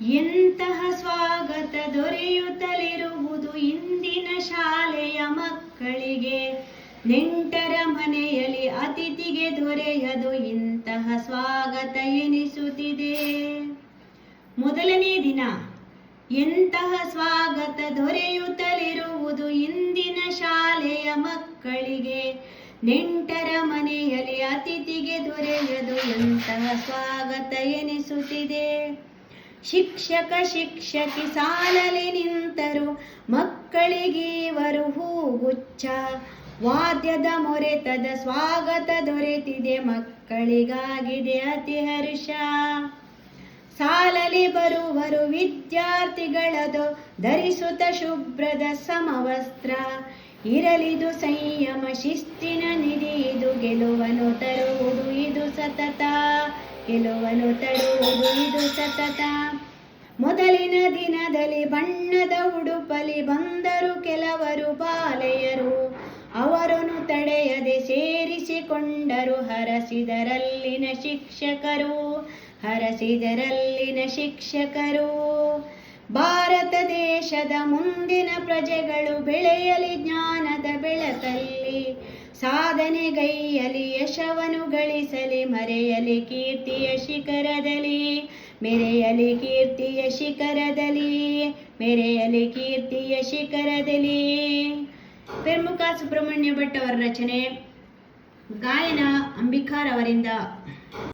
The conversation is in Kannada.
ಎಂತಹ ಸ್ವಾಗತ ದೊರೆಯುತ್ತಲಿರುವುದು ಇಂದಿನ ಶಾಲೆಯ ಮಕ್ಕಳಿಗೆ. ನೆಂಟರ ಮನೆಯಲ್ಲಿ ಅತಿಥಿಗೆ ದೊರೆಯದು ಇಂತಹ ಸ್ವಾಗತ ಎನಿಸುತ್ತಿದೆ. ಮೊದಲನೇ ದಿನ ಎಂತಹ ಸ್ವಾಗತ ದೊರೆಯುತ್ತಲಿರುವುದು ಇಂದಿನ ಶಾಲೆಯ ಮಕ್ಕಳಿಗೆ. ನೆಂಟರ ಮನೆಯಲ್ಲಿ ಅತಿಥಿಗೆ ದೊರೆಯದು ಎಂತಹ ಸ್ವಾಗತ ಎನಿಸುತ್ತಿದೆ. ಶಿಕ್ಷಕ ಶಿಕ್ಷಕಿ ಸಾಲಲಿ ನಿಂತರು, ಮಕ್ಕಳಿಗೀವರು ಹೂಗುಚ್ಛ. ವಾದ್ಯದ ಮೊರೆತದ ಸ್ವಾಗತ ದೊರೆತಿದೆ, ಮಕ್ಕಳಿಗಾಗಿದೆ ಅತಿ ಹರ್ಷ. ಸಾಲಲಿ ಬರುವರು ವಿದ್ಯಾರ್ಥಿಗಳದು, ಧರಿಸುತ್ತ ಶುಭ್ರದ ಸಮವಸ್ತ್ರ. ಇರಲಿದು ಸಂಯಮ ಶಿಸ್ತಿನ ನಿಧಿ, ಇದು ಗೆಲುವನ್ನು ತರುವುದು ಇದು ಸತತ. ಗೆಲುವನ್ನು ತರುವುದು ಇದು ಸತತ. ಮೊದಲಿನ ದಿನದಲ್ಲಿ ಬಣ್ಣದ ಉಡುಪಲಿ ಬಂದರು ಕೆಲವರು ಬಾಲೆಯರು. ಅವರನ್ನು ತಡೆಯದೆ ಸೇರಿಸಿಕೊಂಡರು ಹರಸಿದರಲ್ಲಿನ ಶಿಕ್ಷಕರು. ಹರಸಿದರಲ್ಲಿನ ಶಿಕ್ಷಕರು. ಭಾರತ ದೇಶದ ಮುಂದಿನ ಪ್ರಜೆಗಳು ಬೆಳೆಯಲಿ ಜ್ಞಾನದ ಬೆಳಕಲ್ಲಿ. ಸಾಧನೆಗೈಯಲಿ ಯಶವನ್ನು ಗಳಿಸಲಿ, ಮರೆಯಲಿ ಕೀರ್ತಿಯ ಶಿಖರದಲ್ಲಿ. ಮೆರೆಯಲಿ ಕೀರ್ತಿಯ ಶಿಖರದಲ್ಲಿ, ಮೆರೆಯಲಿ ಕೀರ್ತಿಯ ಶಿಖರದಲ್ಲಿ. ಪೆರ್ಮುಖ ಸುಬ್ರಹ್ಮಣ್ಯ ಭಟ್ ಅವರ ರಚನೆ, ಗಾಯನ ಅಂಬಿಕಾರವರಿಂದ.